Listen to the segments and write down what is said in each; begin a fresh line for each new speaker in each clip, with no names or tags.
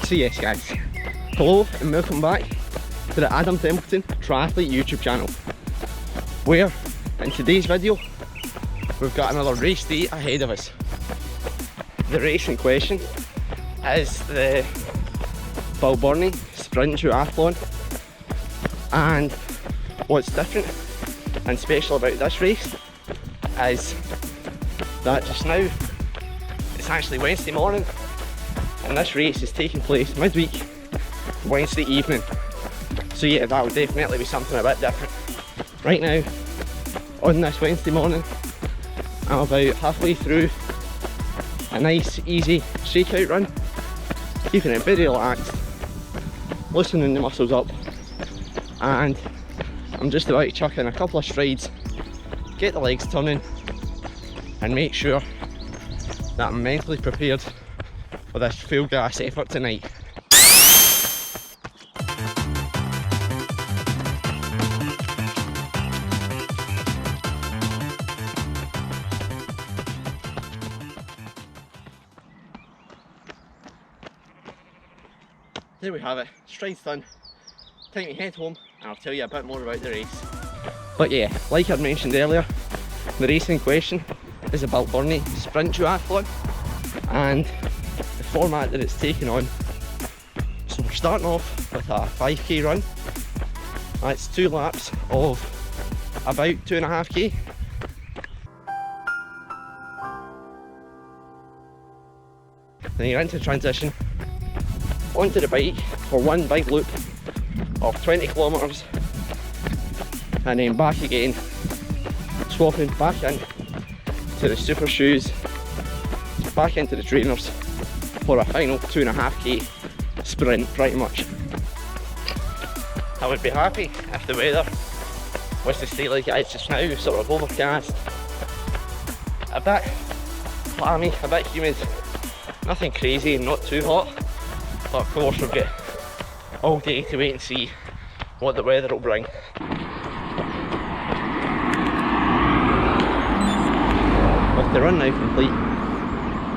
So yes guys, hello and welcome back to the Templeton Triathlete YouTube channel, where in today's video we've got another race day ahead of us. The race in question is the Balbirnie Sprint Duathlon, and what's different and special about this race is that just now it's actually Wednesday morning and this race is taking place midweek Wednesday evening. So yeah, that would definitely be something a bit different. Right now, on this Wednesday morning, I'm about halfway through a nice easy shakeout run, keeping it very relaxed, loosening the muscles up, and I'm just about to chuck in a couple of strides, get the legs turning and make sure that I'm mentally prepared for this full gas effort tonight. There we have it, strides done. Time to head home and I'll tell you a bit more about the race. But yeah, like I mentioned earlier, the race in question is a Balbirnie Sprint Duathlon, and the format that it's taken on. So we're starting off with a 5k run. That's 2 laps of about 2.5k. Then you're into transition onto the bike for one big loop of 20 kilometres, and then back again, swapping back in to the super shoes, back into the trainers for a final 2.5k sprint pretty much. I would be happy if the weather was to stay like it is just now, sort of overcast, a bit clammy, a bit humid, nothing crazy and not too hot. But of course we'll get all day to wait and see what the weather will bring. With the run now complete,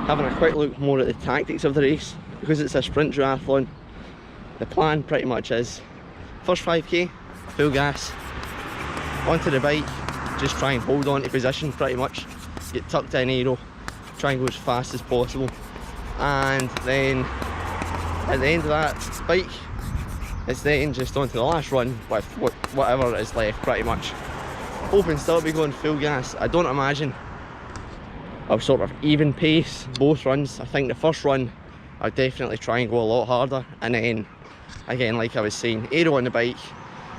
having a quick look more at the tactics of the race, because it's a sprint duathlon, the plan pretty much is first 5k, full gas, onto the bike, just try and hold on to position pretty much, get tucked in aero, try and go as fast as possible, and then at the end of that bike, it's then just onto the last run with whatever is left pretty much. Hoping still to be going full gas. I don't imagine I'll sort of even pace both runs. I think the first run I'll definitely try and go a lot harder, and then again, like I was saying, aero on the bike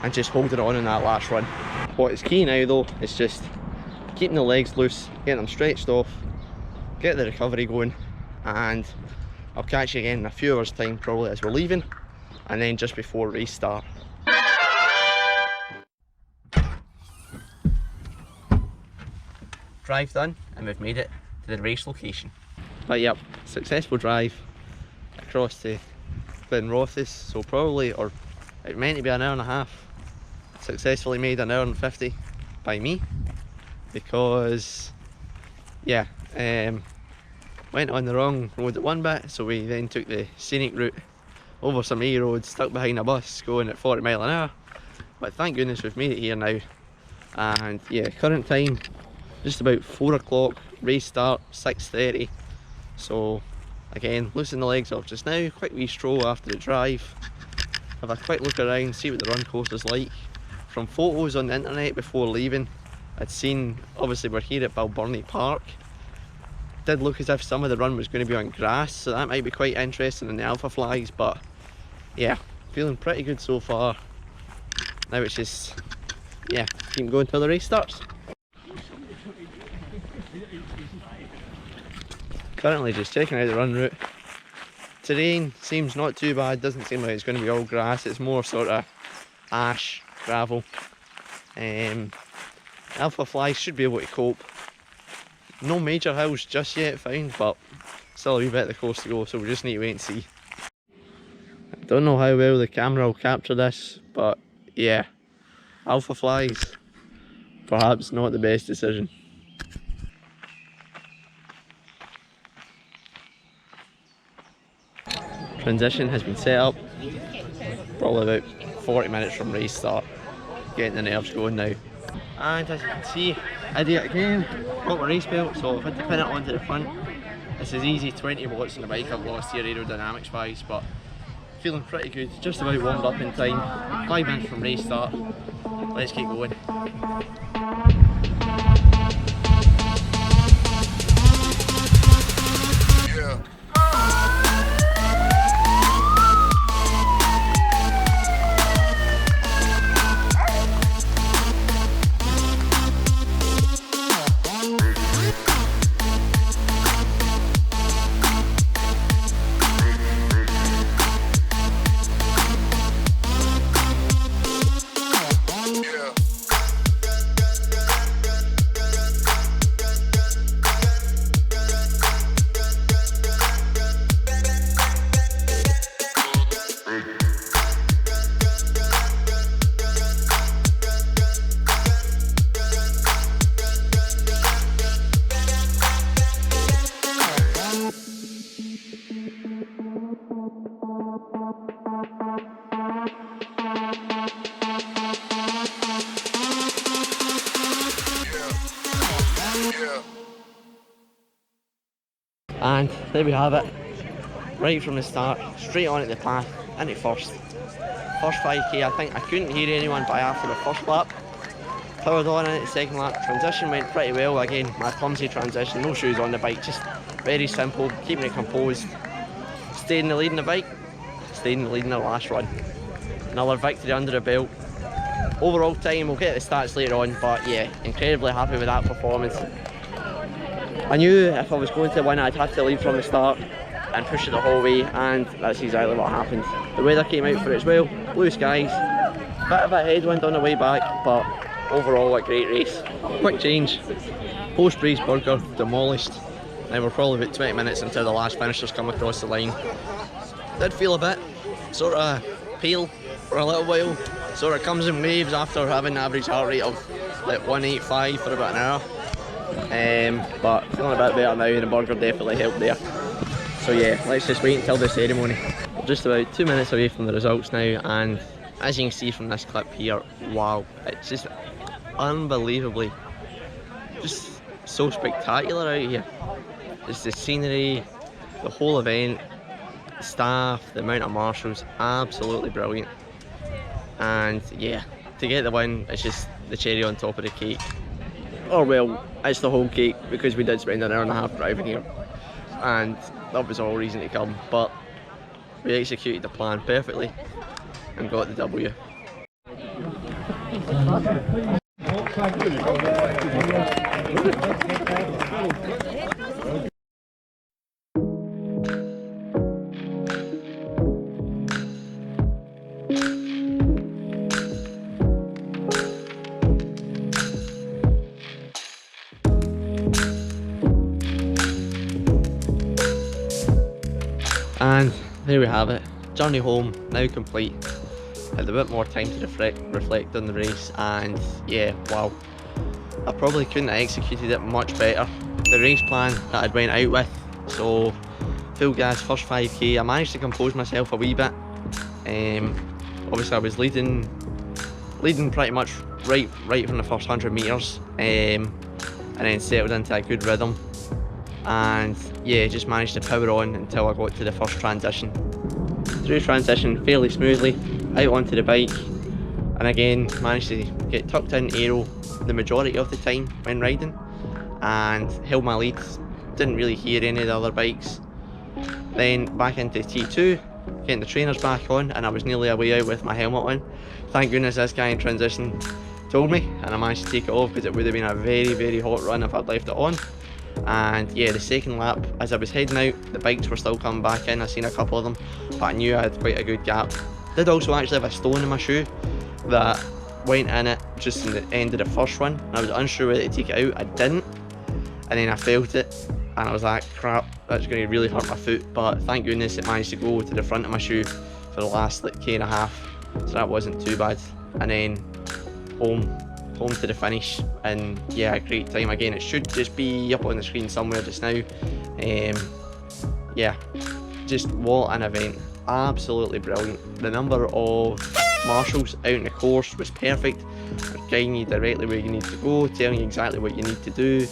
and just holding on in that last run. What is key now though is just keeping the legs loose, getting them stretched off, get the recovery going, and I'll catch you again in a few hours time probably as we're leaving, and then just before race start. Drive done and we've made it to the race location. But yep, successful drive across to Glenrothes, so probably, or it meant to be an hour and a half, successfully made an hour and 50 by me, because yeah, went on the wrong road at one bit, so we then took the scenic route over some A roads, stuck behind a bus going at 40 miles an hour. But thank goodness we've made it here now. And yeah, current time just about 4 o'clock, race start 6:30. So again, loosen the legs off just now, quick wee stroll after the drive, have a quick look around, see what the run course is like. From photos on the internet before leaving, I'd seen, obviously we're here at Balbirnie Park, did look as if some of the run was going to be on grass, so that might be quite interesting in the alpha flags. But yeah, feeling pretty good so far. Now it's just, yeah, keep going till the race starts. Currently just checking out the run route. Terrain seems not too bad, doesn't seem like it's going to be all grass, it's more sort of ash, gravel. Alpha flags should be able to cope. No major hills just yet found, but still a wee bit of the course to go, so we just need to wait and see. I don't know how well the camera will capture this, but yeah, alpha flags, perhaps not the best decision. Transition has been set up, probably about 40 minutes from race start. Getting the nerves going now. And as you can see, idiot again, got my race belt, so I've had to pin it onto the front. This is easy, 20 watts on the bike I've lost here aerodynamics wise, but feeling pretty good, just about warmed up in time. 5 minutes from race start, let's keep going. And there we have it, right from the start, straight on at the path, into first 5k. I think I couldn't hear anyone by after the first lap. Powered on into the second lap. Transition went pretty well. Again, my clumsy transition, no shoes on the bike, just very simple, keeping it composed. Stayed in the lead in the bike, stayed in the lead in the last run. Another victory under the belt. Overall time, we'll get the stats later on, but yeah, incredibly happy with that performance. I knew if I was going to win, I'd have to lead from the start and push it the whole way, and that's exactly what happened. The weather came out for it as well, blue skies, bit of a headwind on the way back, but overall a great race. Quick change, post-race burger demolished. Now we're probably about 20 minutes until the last finishers come across the line. Did feel a bit sort of pale for a little while, sort of comes in waves after having an average heart rate of like 185 for about an hour. But feeling a bit better now, and the burger definitely helped there. So yeah, let's just wait until the ceremony. We're just about 2 minutes away from the results now, and as you can see from this clip here, wow, it's just unbelievably just so spectacular out here. Just the scenery, the whole event, the staff, the amount of marshals, absolutely brilliant. And yeah, to get the win, it's just the cherry on top of the cake. Or well, it's the whole cake, because we did spend an hour and a half driving here, and that was all reason to come, but we executed the plan perfectly and got the W. And there we have it, journey home now complete. Had a bit more time to reflect on the race, and yeah, wow, I probably couldn't have executed it much better. The race plan that I'd went out with, so full gas first 5k, I managed to compose myself a wee bit. Obviously I was leading pretty much right from the first 100 metres, and then settled into a good rhythm. And yeah, just managed to power on until I got to the first transition. Through transition fairly smoothly, out onto the bike, and again managed to get tucked in aero the majority of the time when riding, and held my lead, didn't really hear any of the other bikes. Then back into T2, getting the trainers back on, and I was nearly away out with my helmet on. Thank goodness this guy in transition told me, and I managed to take it off, because it would have been a very hot run if I'd left it on. And yeah, the second lap, as I was heading out, the bikes were still coming back in. I seen a couple of them, but I knew I had quite a good gap. Did also actually have a stone in my shoe that went in it just in the end of the first run, and I was unsure whether to take it out. I didn't, and then I felt it, and I was like, crap, that's going to really hurt my foot. But thank goodness it managed to go to the front of my shoe for the last like k and a half, so that wasn't too bad. And then home to the finish, and yeah, a great time. Again, it should just be up on the screen somewhere just now. Yeah, just what an event. absolutely brilliant. The number of marshals out in the course was perfect, guiding you directly where you need to go, telling you exactly what you need to do.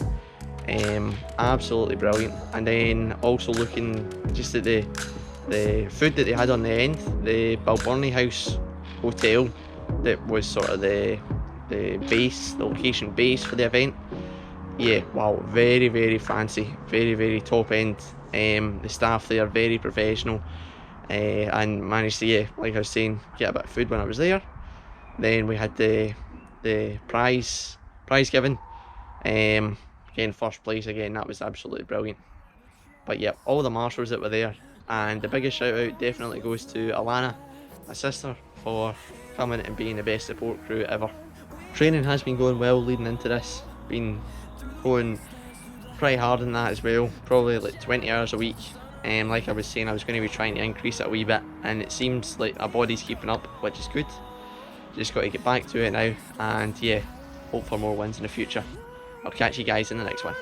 Absolutely brilliant. And then also looking just at the food that they had on the end, the Balbirnie House Hotel, that was sort of the location base for the event. Yeah, wow, very, very fancy, very, very top end. The staff there, very professional, and managed to, yeah, like I was saying, get a bit of food when I was there. Then we had the prize giving. Again, first place again, that was absolutely brilliant. But yeah, all the marshals that were there, and the biggest shout out definitely goes to Alana, my sister, for coming and being the best support crew ever. Training has been going well leading into this, been going pretty hard in that as well, probably like 20 hours a week. Like I was saying, I was going to be trying to increase it a wee bit, and it seems like our body's keeping up, which is good. Just got to get back to it now, and yeah, hope for more wins in the future. I'll catch you guys in the next one.